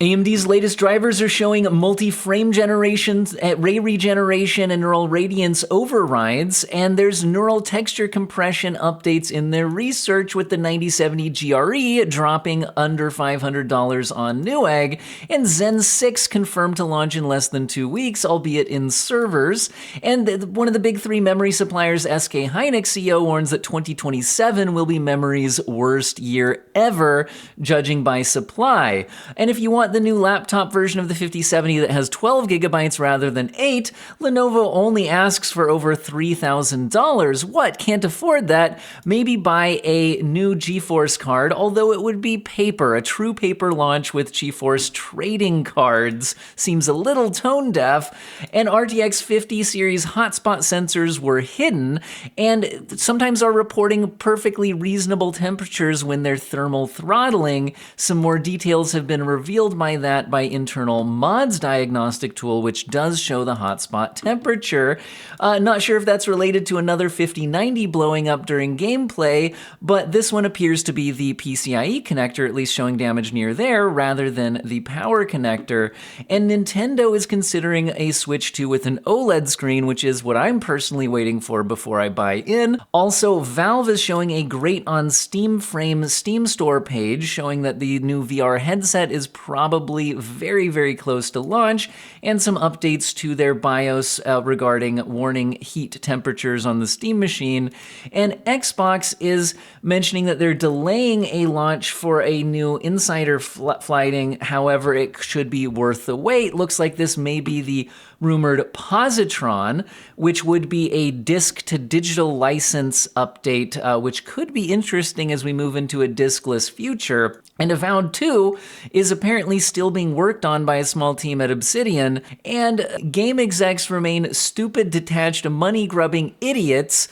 AMD's latest drivers are showing multi-frame generations, ray regeneration, and neural radiance overrides, and there's neural texture compression updates in their research, with the 9070 GRE dropping under $500 on Newegg, and Zen 6 confirmed to launch in less than 2 weeks, albeit in servers. And one of the big three memory suppliers, SK Hynix CEO, warns that 2027 will be memory's worst year ever, judging by supply. And if you want the new laptop version of the 5070 that has 12 gigabytes rather than 8, Lenovo only asks for over $3,000. What? Can't afford that? Maybe buy a new GeForce card, although it would be paper. A true paper launch with GeForce trading cards seems a little tone deaf. And RTX 50 series hotspot sensors were hidden, and sometimes are reporting perfectly reasonable temperatures when they're thermal throttling. Some more details have been revealed by that by internal mods diagnostic tool, which does show the hotspot temperature. Not sure if that's related to another 5090 blowing up during gameplay, but this one appears to be the PCIe connector, at least showing damage near there, rather than the power connector. And Nintendo is considering a Switch 2 with an OLED screen, which is what I'm personally waiting for before I buy in. Also, Valve is showing a great on Steam Frame Steam Store page, showing that the new VR headset is probably very, very close to launch, and some updates to their BIOS regarding warning heat temperatures on the Steam machine. And Xbox is mentioning that they're delaying a launch for a new insider flighting. However, it should be worth the wait. Looks like this may be the rumored Positron, which would be a disc-to-digital license update, which could be interesting as we move into a diskless future. And Avowed 2 is apparently still being worked on by a small team at Obsidian, and game execs remain stupid, detached, money-grubbing idiots,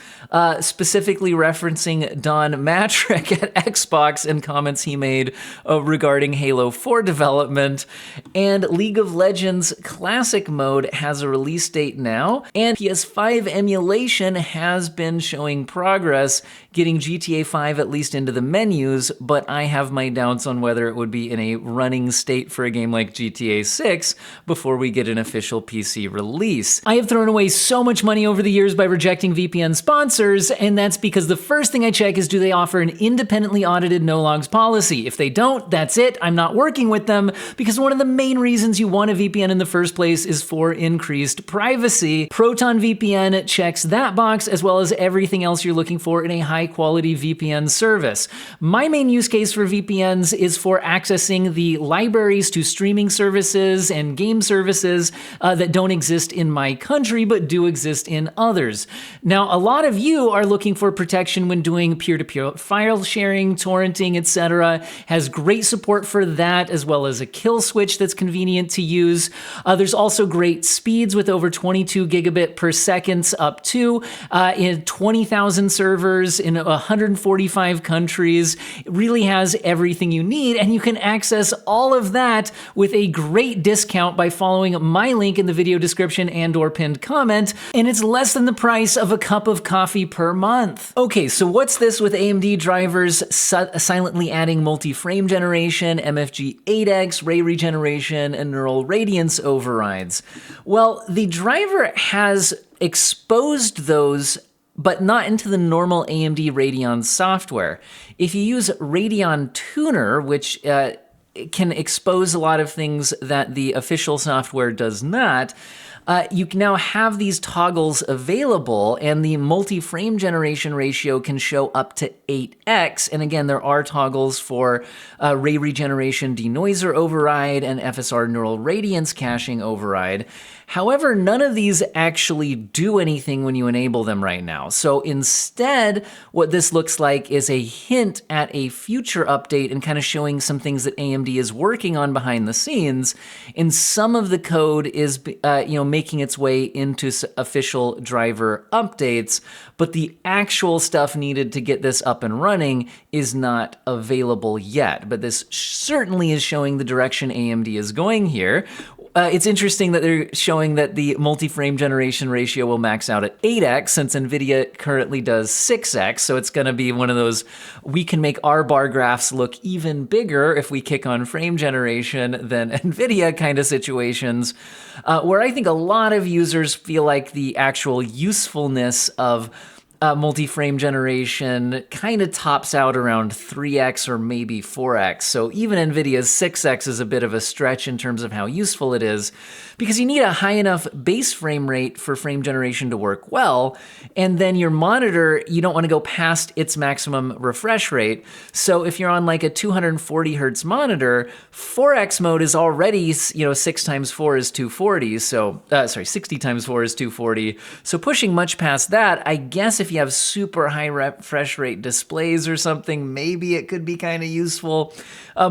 specifically referencing Don Matrick at Xbox and comments he made regarding Halo 4 development. And League of Legends Classic Mode has a release date now, and PS5 emulation has been showing progress, getting GTA 5 at least into the menus, but I have my doubts on whether it would be in a running state for a game like GTA 6 before we get an official PC release. I have thrown away so much money over the years by rejecting VPN sponsors, and that's because the first thing I check is, do they offer an independently audited no logs policy? If they don't, that's it. I'm not working with them, because one of the main reasons you want a VPN in the first place is for increased privacy. ProtonVPN checks that box, as well as everything else you're looking for in a high-quality VPN service. My main use case for VPNs is for accessing the libraries to streaming services and game services that don't exist in my country, but do exist in others. Now, a lot of you are looking for protection when doing peer-to-peer file sharing, torrenting, etc. Has great support for that, as well as a kill switch that's convenient to use. There's also great speeds with over 22 gigabit per second up to in 20,000 servers in 145 countries. It really has everything you need, and you can access all of that with a great discount by following my link in the video description and/or pinned comment, and it's less than the price of a cup of coffee per month. Okay, so what's this with AMD drivers silently adding multi-frame generation, MFG 8X, ray regeneration, and neural radiance overrides? Well, the driver has exposed those, but not into the normal AMD Radeon software. If you use Radeon Tuner, which can expose a lot of things that the official software does not, you can now have these toggles available, and the multi-frame generation ratio can show up to 8x. And again, there are toggles for ray regeneration denoiser override and FSR neural radiance caching override. However, none of these actually do anything when you enable them right now. So instead, what this looks like is a hint at a future update and kind of showing some things that AMD is working on behind the scenes. And some of the code is, making its way into official driver updates, but the actual stuff needed to get this up and running is not available yet. But this certainly is showing the direction AMD is going here. It's interesting that they're showing that the multi-frame generation ratio will max out at 8x since NVIDIA currently does 6x. So it's going to be one of those, we can make our bar graphs look even bigger if we kick on frame generation than NVIDIA kind of situations, where I think a lot of users feel like the actual usefulness of multi-frame generation kind of tops out around 3x or maybe 4x. So even NVIDIA's 6x is a bit of a stretch in terms of how useful it is, because you need a high enough base frame rate for frame generation to work well, and then your monitor, you don't want to go past its maximum refresh rate. So if you're on like a 240 hertz monitor, 4x mode is already, 6 times 4 is 240. So, 60 times 4 is 240. So pushing much past that, I guess if you have super high refresh rate displays or something, maybe it could be kind of useful.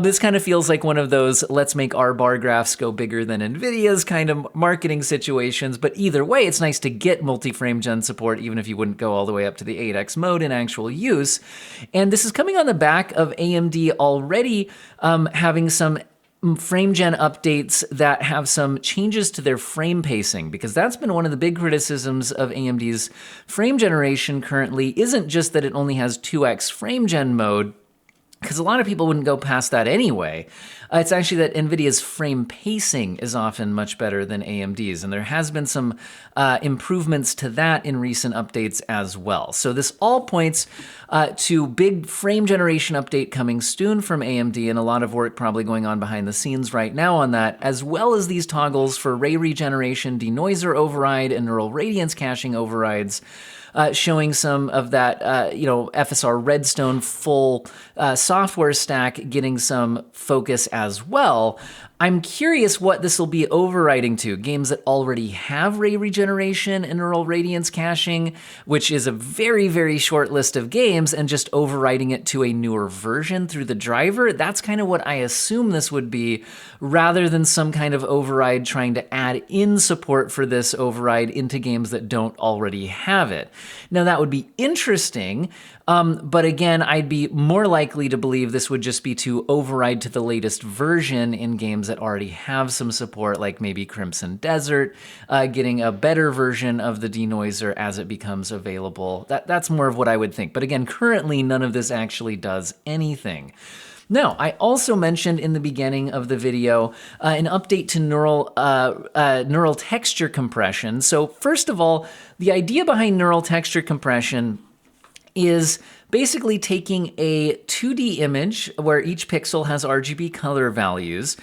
This kind of feels like one of those let's make our bar graphs go bigger than NVIDIA's kind of marketing situations. But either way, it's nice to get multi-frame gen support, even if you wouldn't go all the way up to the 8x mode in actual use. And this is coming on the back of AMD already having some frame gen updates that have some changes to their frame pacing, because that's been one of the big criticisms of AMD's frame generation currently, isn't just that it only has 2x frame gen mode, because a lot of people wouldn't go past that anyway. It's actually that NVIDIA's frame pacing is often much better than AMD's, and there has been some improvements to that in recent updates as well. So this all points to big frame generation update coming soon from AMD, and a lot of work probably going on behind the scenes right now on that, as well as these toggles for ray regeneration, denoiser override, and neural radiance caching overrides. Showing some of that, FSR Redstone full software stack getting some focus as well. I'm curious what this will be overriding to. Games that already have ray regeneration and neural radiance caching, which is a very, very short list of games, and just overriding it to a newer version through the driver. That's kind of what I assume this would be, rather than some kind of override trying to add in support for this override into games that don't already have it. Now, that would be interesting, but again, I'd be more likely to believe this would just be to override to the latest version in games that already have some support, like maybe Crimson Desert, getting a better version of the denoiser as it becomes available. That's more of what I would think. But again, currently, none of this actually does anything. Now, I also mentioned in the beginning of the video an update to neural texture compression. So first of all, the idea behind neural texture compression is basically taking a 2D image where each pixel has RGB color values,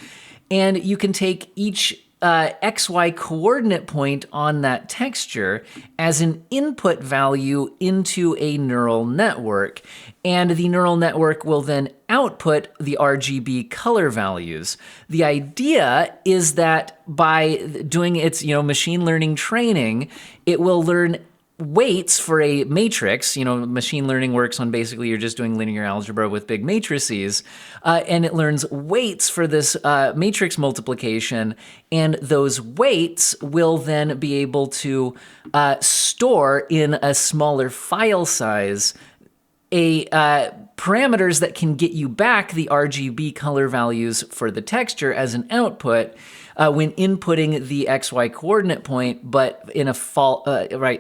and you can take each XY coordinate point on that texture as an input value into a neural network. And the neural network will then output the RGB color values. The idea is that by doing its, machine learning training, it will learn weights for a matrix. Machine learning works on basically you're just doing linear algebra with big matrices, and it learns weights for this matrix multiplication, and those weights will then be able to store in a smaller file size parameters that can get you back the RGB color values for the texture as an output when inputting the XY coordinate point, but in a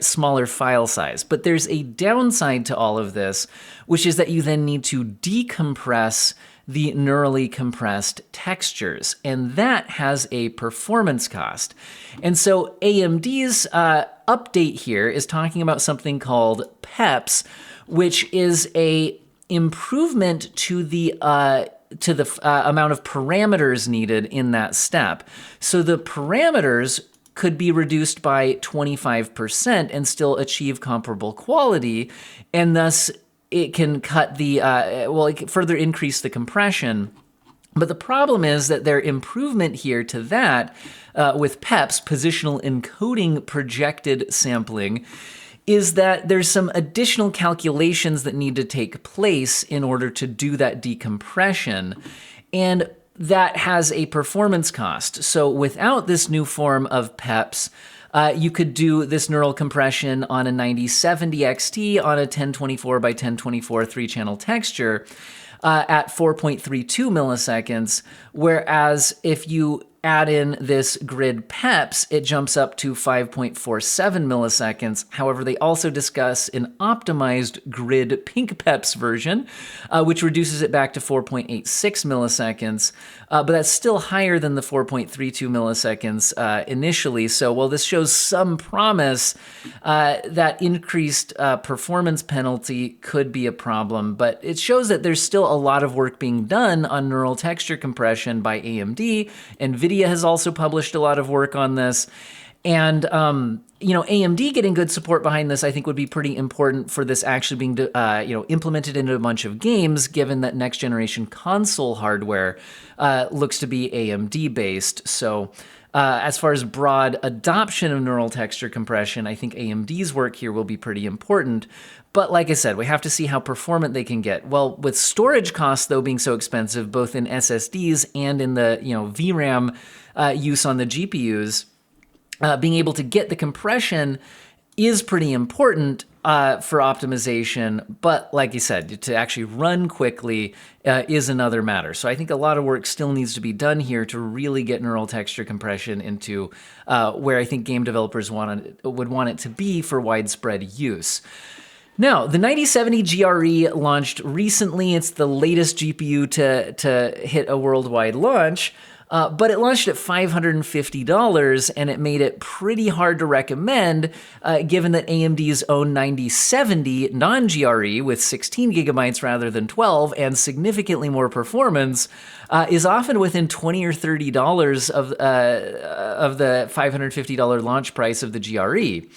smaller file size. But there's a downside to all of this, which is that you then need to decompress the neurally compressed textures, and that has a performance cost. And so AMD's update here is talking about something called PEPs, which is a improvement to the amount of parameters needed in that step. So the parameters could be reduced by 25% and still achieve comparable quality, and thus it can cut it can further increase the compression. But the problem is that their improvement here to that with PEPs, positional encoding projected sampling, is that there's some additional calculations that need to take place in order to do that decompression, and that has a performance cost. So without this new form of PEPs, you could do this neural compression on a 9070 XT on a 1024 by 1024 3-channel texture at 4.32 milliseconds, whereas if you add in this grid PEPs, it jumps up to 5.47 milliseconds. However, they also discuss an optimized grid pink PEPs version, which reduces it back to 4.86 milliseconds. But that's still higher than the 4.32 milliseconds initially. So while this shows some promise, that increased performance penalty could be a problem. But it shows that there's still a lot of work being done on neural texture compression by AMD. NVIDIA has also published a lot of work on this. And, AMD getting good support behind this, I think, would be pretty important for this actually being, implemented into a bunch of games, given that next generation console hardware looks to be AMD based. So as far as broad adoption of neural texture compression, I think AMD's work here will be pretty important. But like I said, we have to see how performant they can get. Well, with storage costs, though, being so expensive, both in SSDs and in the VRAM use on the GPUs, being able to get the compression is pretty important for optimization, but like you said, to actually run quickly is another matter. So I think a lot of work still needs to be done here to really get neural texture compression into where I think game developers would want it to be for widespread use. Now, the 9070 GRE launched recently. It's the latest GPU to hit a worldwide launch. But it launched at $550, and it made it pretty hard to recommend, given that AMD's own 9070 non-GRE with 16 gigabytes rather than 12 and significantly more performance is often within $20 or $30 of the $550 launch price of the GRE.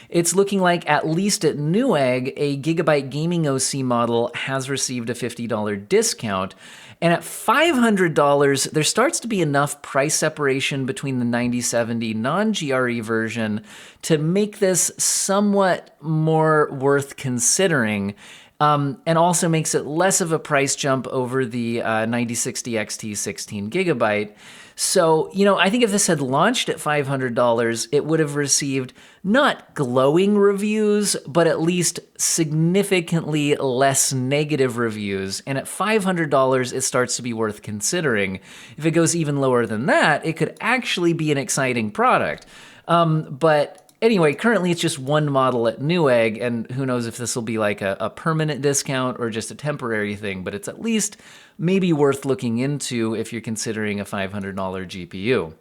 It's looking like, at least at Newegg, a Gigabyte Gaming OC model has received a $50 discount. And at $500, there starts to be enough price separation between the 9070 non-GRE version to make this somewhat more worth considering, and also makes it less of a price jump over the 9060 XT 16 gigabyte. So, I think if this had launched at $500, it would have received not glowing reviews, but at least significantly less negative reviews. And at $500, it starts to be worth considering. If it goes even lower than that, it could actually be an exciting product. But anyway, currently it's just one model at Newegg, and who knows if this will be like a permanent discount or just a temporary thing, but it's at least maybe worth looking into if you're considering a $500 GPU.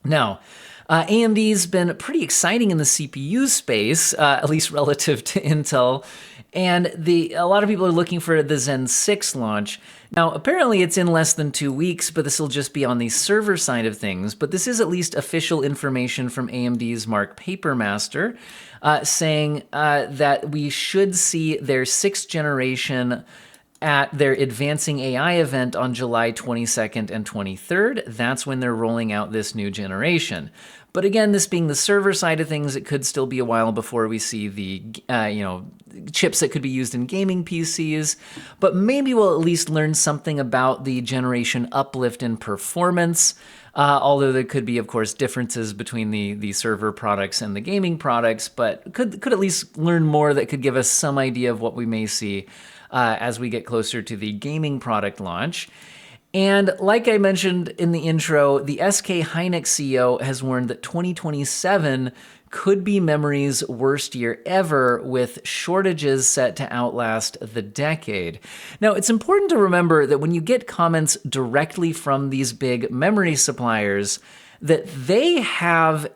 Now, AMD's been pretty exciting in the CPU space, at least relative to Intel, and a lot of people are looking for the Zen 6 launch. Now, apparently it's in less than 2 weeks, but this will just be on the server side of things. But this is at least official information from AMD's Mark Papermaster, saying that we should see their 6th generation at their Advancing AI event on July 22nd and 23rd. That's when they're rolling out this new generation. But again, this being the server side of things, it could still be a while before we see the chips that could be used in gaming PCs. But maybe we'll at least learn something about the generation uplift in performance. Although there could be, of course, differences between the server products and the gaming products, but could at least learn more that could give us some idea of what we may see as we get closer to the gaming product launch. And like I mentioned in the intro, the SK Hynix CEO has warned that 2027 could be memory's worst year ever, with shortages set to outlast the decade. Now, it's important to remember that when you get comments directly from these big memory suppliers, that they have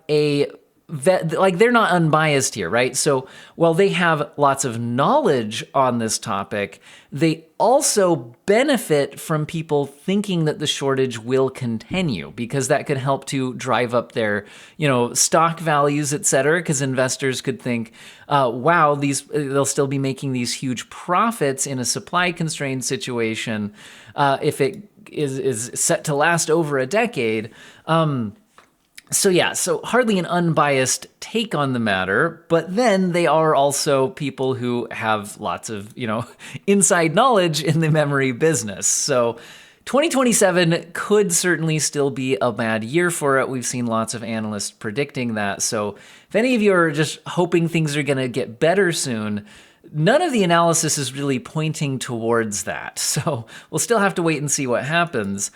they're not unbiased here, right? So while they have lots of knowledge on this topic, they also benefit from people thinking that the shortage will continue, because that could help to drive up their, stock values, et cetera, because investors could think, wow, they'll still be making these huge profits in a supply constrained situation if it is set to last over a decade. So hardly an unbiased take on the matter, but then they are also people who have lots of, inside knowledge in the memory business. So 2027 could certainly still be a bad year for it. We've seen lots of analysts predicting that. So if any of you are just hoping things are going to get better soon, none of the analysis is really pointing towards that. So we'll still have to wait and see what happens.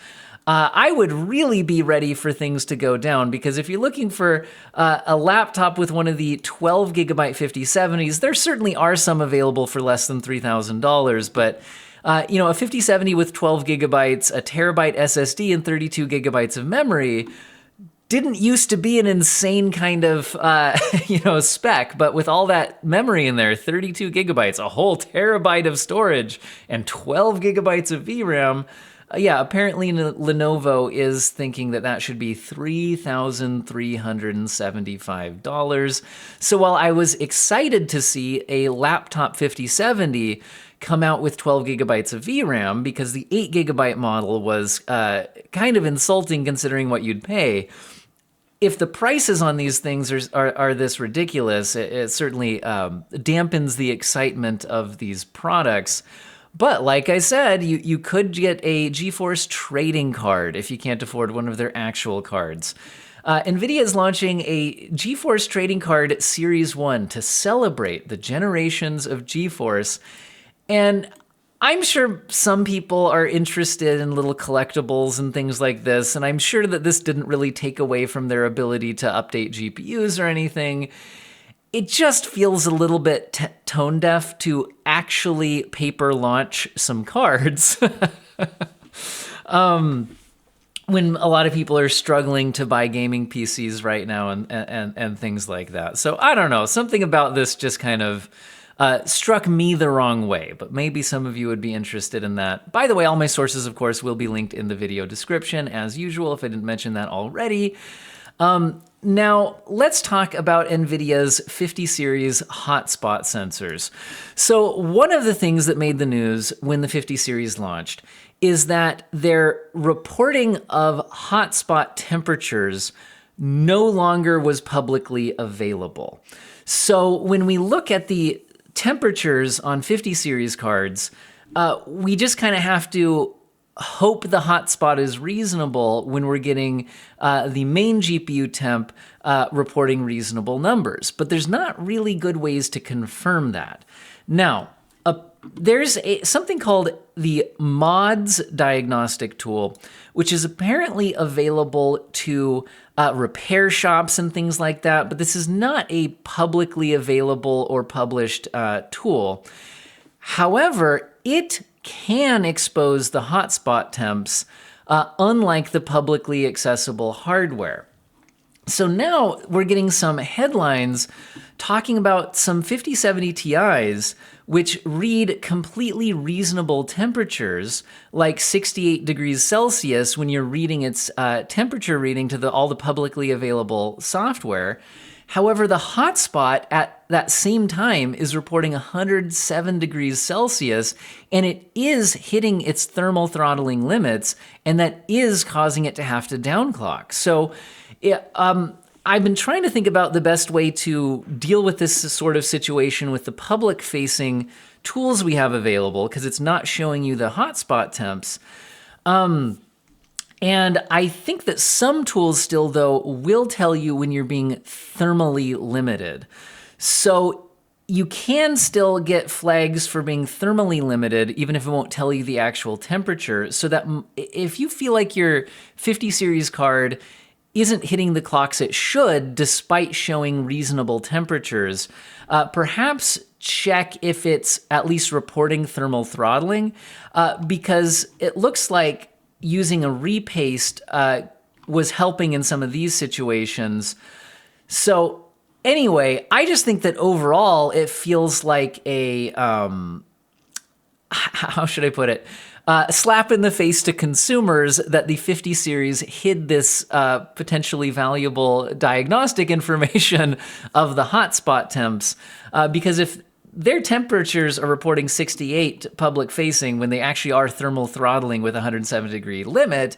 I would really be ready for things to go down, because if you're looking for a laptop with one of the 12 gigabyte 5070s, there certainly are some available for less than $3,000, but a 5070 with 12 gigabytes, a terabyte SSD, and 32 gigabytes of memory didn't used to be an insane kind of, spec, but with all that memory in there, 32 gigabytes, a whole terabyte of storage, and 12 gigabytes of VRAM, apparently Lenovo is thinking that should be $3,375. So while I was excited to see a laptop 5070 come out with 12 gigabytes of VRAM, because the 8 gigabyte model was kind of insulting considering what you'd pay, if the prices on these things are this ridiculous, it certainly dampens the excitement of these products. But like I said, you could get a GeForce trading card if you can't afford one of their actual cards. NVIDIA is launching a GeForce Trading Card Series 1 to celebrate the generations of GeForce. And I'm sure some people are interested in little collectibles and things like this, and I'm sure that this didn't really take away from their ability to update GPUs or anything. It just feels a little bit tone deaf to actually paper launch some cards when a lot of people are struggling to buy gaming PCs right now and things like that. So I don't know, something about this just kind of struck me the wrong way, but maybe some of you would be interested in that. By the way, all my sources, of course, will be linked in the video description, as usual, if I didn't mention that already. Now, let's talk about NVIDIA's 50 series hotspot sensors. So one of the things that made the news when the 50 series launched is that their reporting of hotspot temperatures no longer was publicly available. So when we look at the temperatures on 50 series cards, we just kind of have to hope the hotspot is reasonable when we're getting the main GPU temp reporting reasonable numbers. But there's not really good ways to confirm that. Now, there's something called the mods diagnostic tool, which is apparently available to repair shops and things like that, but this is not a publicly available or published tool. However, it can expose the hotspot temps, unlike the publicly accessible hardware. So now we're getting some headlines talking about some 5070 Ti's which read completely reasonable temperatures, like 68 degrees Celsius when you're reading its temperature reading to all the publicly available software. However, the hotspot at that same time is reporting 107 degrees Celsius, and it is hitting its thermal throttling limits, and that is causing it to have to downclock. So I've been trying to think about the best way to deal with this sort of situation with the public-facing tools we have available, because it's not showing you the hotspot temps. And I think that some tools still, though, will tell you when you're being thermally limited. So you can still get flags for being thermally limited, even if it won't tell you the actual temperature, so that if you feel like your 50 series card isn't hitting the clocks it should, despite showing reasonable temperatures, perhaps check if it's at least reporting thermal throttling, because it looks like using a repaste was helping in some of these situations. So anyway, I just think that overall it feels like a, how should I put it? Slap in the face to consumers that the 50 series hid this potentially valuable diagnostic information of the hotspot temps, because if their temperatures are reporting 68 public facing when they actually are thermal throttling with a 107 degree limit,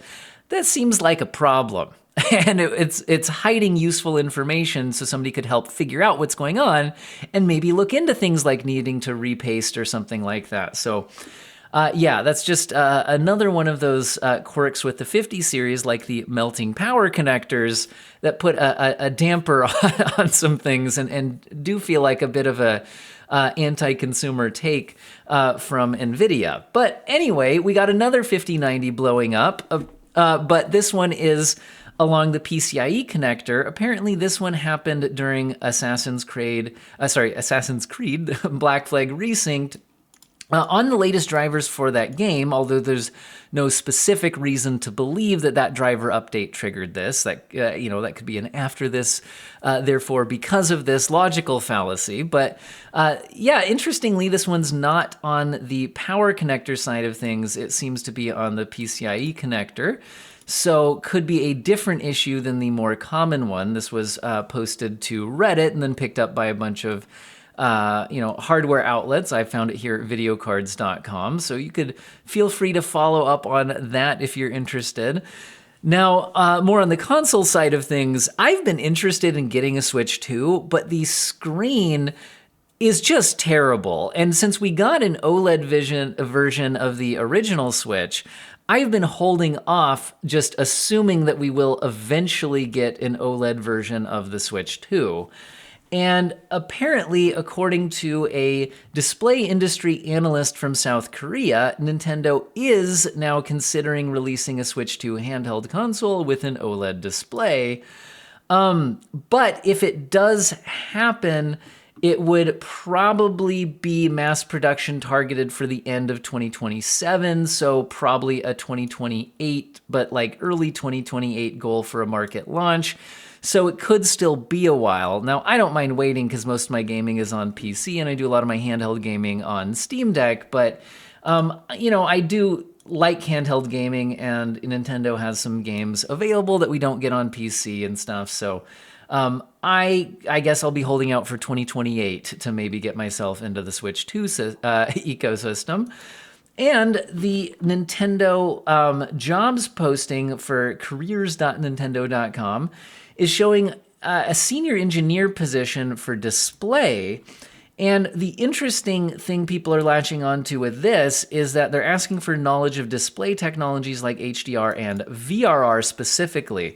that seems like a problem. And it's hiding useful information so somebody could help figure out what's going on and maybe look into things like needing to repaste or something like that. So that's just another one of those quirks with the 50 series, like the melting power connectors that put a damper on some things and do feel like a bit of a anti-consumer take from NVIDIA. But anyway, we got another 5090 blowing up. but this one is along the PCIe connector. Apparently, this one happened during Assassin's Creed Black Flag Resynced. On the latest drivers for that game, although there's no specific reason to believe that that driver update triggered this, that that could be an after this, therefore because of this logical fallacy. But yeah, interestingly, this one's not on the power connector side of things. It seems to be on the PCIe connector. So could be a different issue than the more common one. This was posted to Reddit and then picked up by a bunch of hardware outlets. I found it here at videocards.com. So you could feel free to follow up on that if you're interested. Now, more on the console side of things, I've been interested in getting a Switch 2, but the screen is just terrible. And since we got an OLED version of the original Switch, I've been holding off, just assuming that we will eventually get an OLED version of the Switch 2. And apparently, according to a display industry analyst from South Korea, Nintendo is now considering releasing a Switch 2 handheld console with an OLED display. But if it does happen, it would probably be mass production targeted for the end of 2027, so probably a 2028, but like early 2028 goal for a market launch. So it could still be a while. Now, I don't mind waiting because most of my gaming is on PC and I do a lot of my handheld gaming on Steam Deck, but I do like handheld gaming, and Nintendo has some games available that we don't get on PC and stuff. So I guess I'll be holding out for 2028 to maybe get myself into the Switch 2 ecosystem. And the Nintendo jobs posting for careers.nintendo.com is showing a senior engineer position for display. And the interesting thing people are latching onto with this is that they're asking for knowledge of display technologies like HDR and VRR specifically.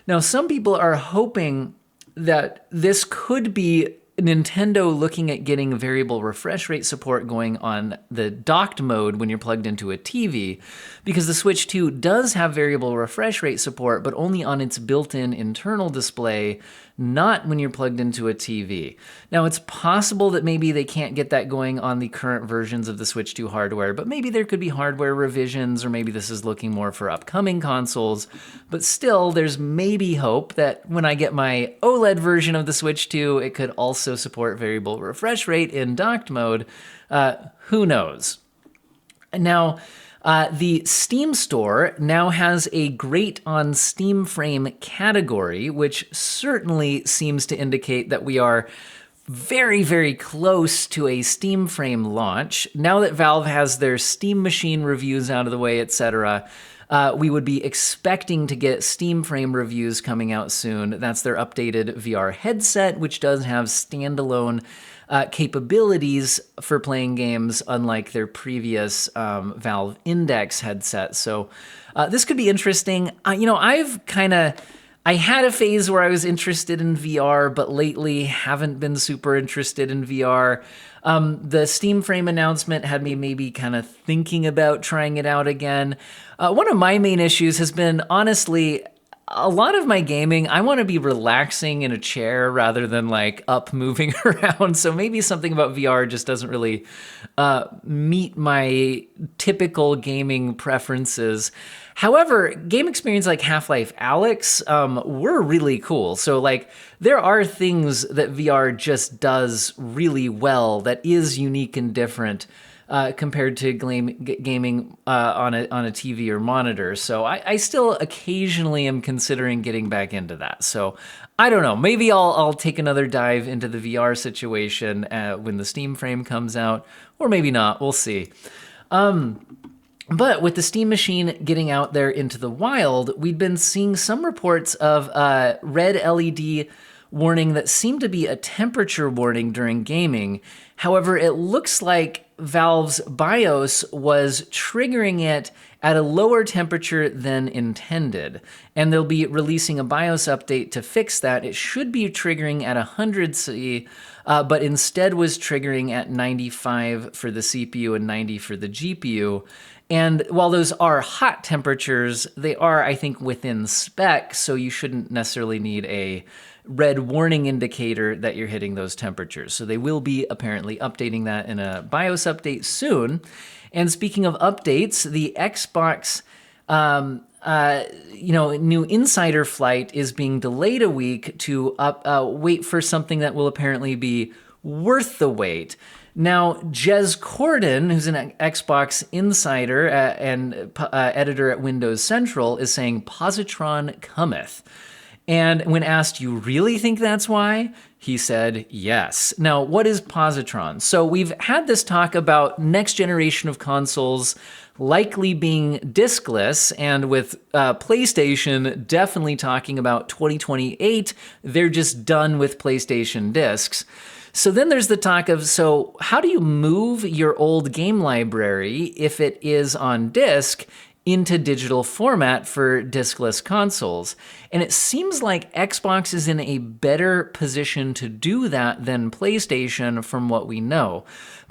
Now, some people are hoping that this could be Nintendo looking at getting variable refresh rate support going on the docked mode when you're plugged into a TV, because the Switch 2 does have variable refresh rate support, but only on its built-in internal display, not when you're plugged into a TV. Now, it's possible that maybe they can't get that going on the current versions of the Switch 2 hardware, but maybe there could be hardware revisions, or maybe this is looking more for upcoming consoles. But still, there's maybe hope that when I get my OLED version of the Switch 2, it could also support variable refresh rate in docked mode. Who knows? Now, the Steam store now has a Great on Steam Frame category, which certainly seems to indicate that we are very, very close to a Steam Frame launch. Now that Valve has their Steam Machine reviews out of the way, etc., we would be expecting to get Steam Frame reviews coming out soon. That's their updated VR headset, which does have standalone capabilities for playing games, unlike their previous Valve Index headset. So this could be interesting. I had a phase where I was interested in VR, but lately haven't been super interested in VR. The Steam Frame announcement had me maybe kind of thinking about trying it out again. One of my main issues has been, honestly, a lot of my gaming, I want to be relaxing in a chair rather than like up moving around. So maybe something about VR just doesn't really meet my typical gaming preferences. However, game experience like Half-Life Alyx were really cool. So like there are things that VR just does really well that is unique and different compared to gaming on a TV or monitor. So I still occasionally am considering getting back into that. So I don't know, maybe I'll take another dive into the VR situation when the Steam Frame comes out, or maybe not, we'll see. But with the Steam Machine getting out there into the wild, we'd been seeing some reports of red LED warning that seemed to be a temperature warning during gaming. However, it looks like Valve's BIOS was triggering it at a lower temperature than intended, and they'll be releasing a BIOS update to fix that. It should be triggering at 100 C, but instead was triggering at 95 for the CPU and 90 for the GPU. And while those are hot temperatures, they are, I think, within spec, so you shouldn't necessarily need a red warning indicator that you're hitting those temperatures. So they will be apparently updating that in a BIOS update soon. And speaking of updates, the Xbox new insider flight is being delayed a week to wait for something that will apparently be worth the wait. Now, Jez Corden, who's an Xbox insider and editor at Windows Central, is saying Positron cometh. And when asked, you really think that's why? He said, yes. Now, what is Positron? So we've had this talk about next generation of consoles likely being diskless, and with PlayStation definitely talking about 2028, they're just done with PlayStation discs. So then there's the talk of, so how do you move your old game library, if it is on disk, into digital format for diskless consoles? And it seems like Xbox is in a better position to do that than PlayStation from what we know.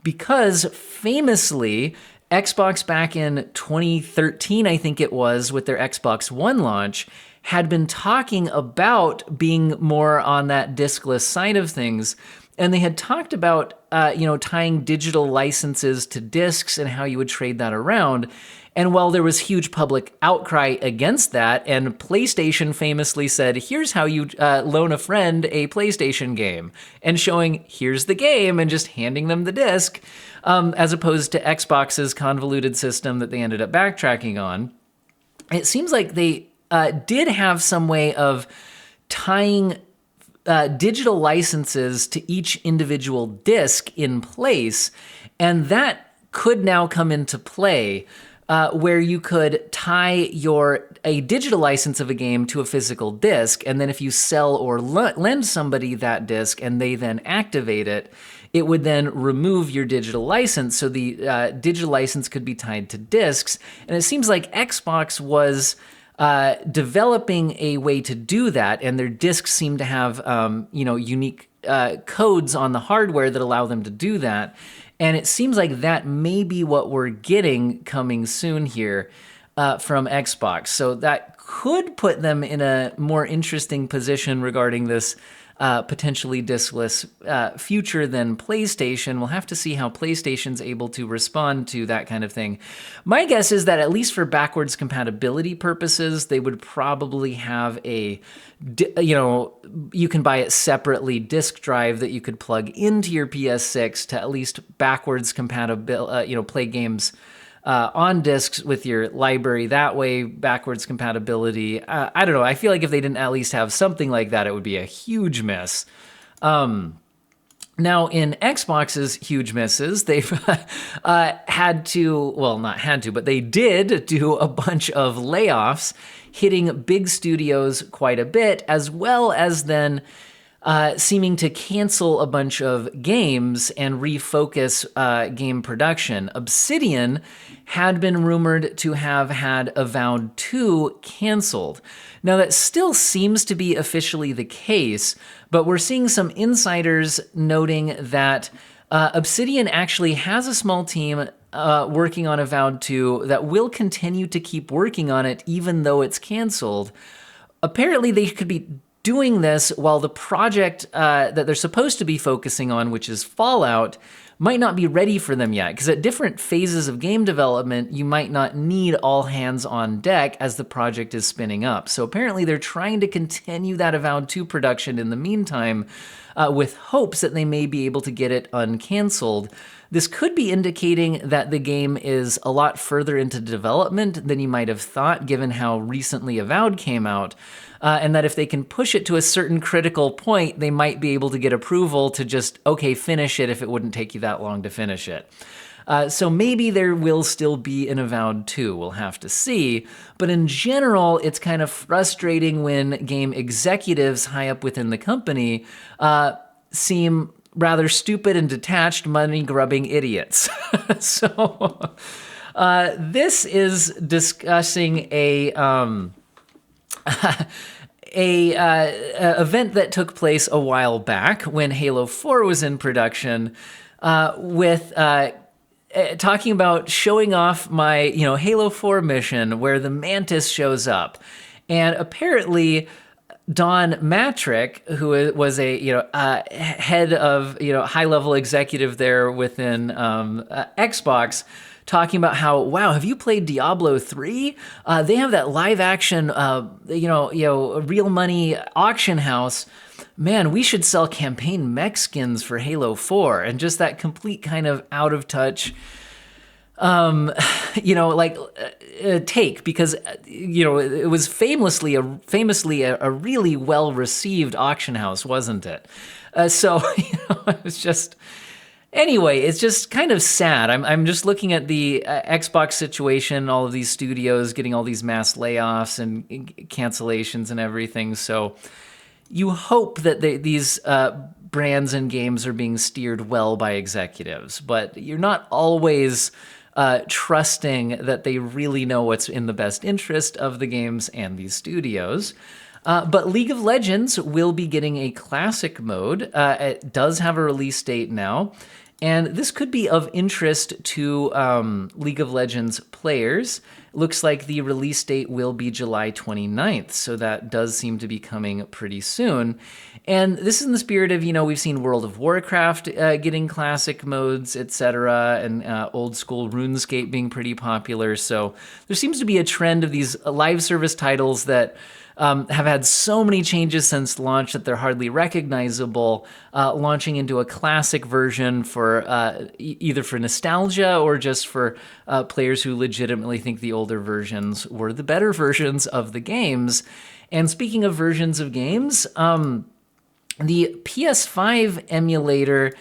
Because famously, Xbox back in 2013, I think it was, with their Xbox One launch, had been talking about being more on that diskless side of things. And they had talked about, tying digital licenses to discs and how you would trade that around. And while there was huge public outcry against that, and PlayStation famously said, here's how you loan a friend a PlayStation game, and showing, here's the game, and just handing them the disc, as opposed to Xbox's convoluted system that they ended up backtracking on. It seems like they did have some way of tying digital licenses to each individual disc in place, and that could now come into play, where you could tie a digital license of a game to a physical disc, and then if you sell or lend somebody that disc and they then activate it, it would then remove your digital license, so the digital license could be tied to discs. And it seems like Xbox was developing a way to do that, and their discs seem to have unique codes on the hardware that allow them to do that. And it seems like that may be what we're getting coming soon here from Xbox. So that could put them in a more interesting position regarding this potentially diskless future than PlayStation. We'll have to see how PlayStation's able to respond to that kind of thing. My guess is that at least for backwards compatibility purposes, they would probably have you can buy it separately disk drive that you could plug into your PS6 to at least backwards compatible, play games on discs with your library that way, backwards compatibility. I don't know. I feel like if they didn't at least have something like that, it would be a huge miss. Now, in Xbox's huge misses, they've had to, well, not had to, but they did do a bunch of layoffs, hitting big studios quite a bit, as well as then seeming to cancel a bunch of games and refocus game production. Obsidian had been rumored to have had Avowed 2 canceled. Now, that still seems to be officially the case, but we're seeing some insiders noting that Obsidian actually has a small team working on Avowed 2 that will continue to keep working on it even though it's canceled. Apparently, they could be doing this while the project that they're supposed to be focusing on, which is Fallout, might not be ready for them yet, because at different phases of game development, you might not need all hands on deck as the project is spinning up. So apparently they're trying to continue that Avowed 2 production in the meantime, with hopes that they may be able to get it uncanceled. This could be indicating that the game is a lot further into development than you might have thought, given how recently Avowed came out, and that if they can push it to a certain critical point, they might be able to get approval to just, okay, finish it if it wouldn't take you that long to finish it. So maybe there will still be an Avowed 2, we'll have to see. But in general, it's kind of frustrating when game executives high up within the company seem rather stupid and detached, money-grubbing idiots. So this is discussing a event that took place a while back when Halo 4 was in production with talking about showing off my, Halo 4 mission where the Mantis shows up. And apparently Don Matrick, who was a head of high-level executive there within Xbox, talking about how, wow, have you played Diablo 3? They have that live-action real money auction house. Man, we should sell campaign mech skins for Halo 4, and just that complete kind of out of touch take, because it was famously a really well received auction house, wasn't it? So it was just. Anyway, it's just kind of sad. I'm just looking at the Xbox situation, all of these studios getting all these mass layoffs and cancellations and everything. So you hope that these brands and games are being steered well by executives, but you're not always trusting that they really know what's in the best interest of the games and these studios. But League of Legends will be getting a classic mode. It does have a release date now, and this could be of interest to League of Legends players. Looks like the release date will be July 29th, so that does seem to be coming pretty soon. And this is in the spirit of, we've seen World of Warcraft getting classic modes, etc., and old school RuneScape being pretty popular. So there seems to be a trend of these live service titles that have had so many changes since launch that they're hardly recognizable, launching into a classic version for either for nostalgia or just for players who legitimately think the older versions were the better versions of the games. And speaking of versions of games, the PS5 emulator,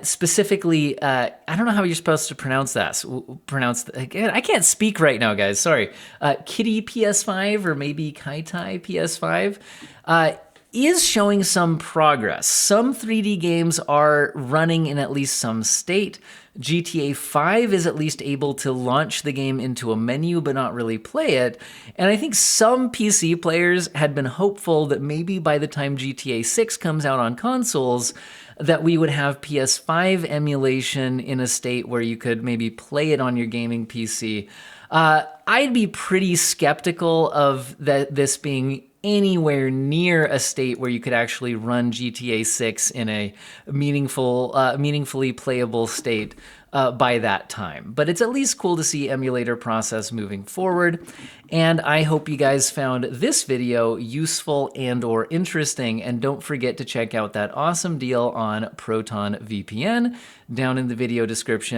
specifically, I don't know how you're supposed to pronounce that. Again, I can't speak right now, guys. Sorry. Kitty PS5 or maybe Kaitai PS5 is showing some progress. Some 3D games are running in at least some state. GTA 5 is at least able to launch the game into a menu but not really play it. And I think some PC players had been hopeful that maybe by the time GTA 6 comes out on consoles, that we would have PS5 emulation in a state where you could maybe play it on your gaming PC. I'd be pretty skeptical of this being anywhere near a state where you could actually run GTA 6 in a meaningfully playable state by that time. But it's at least cool to see emulator process moving forward. And I hope you guys found this video useful and or interesting. And don't forget to check out that awesome deal on ProtonVPN down in the video description.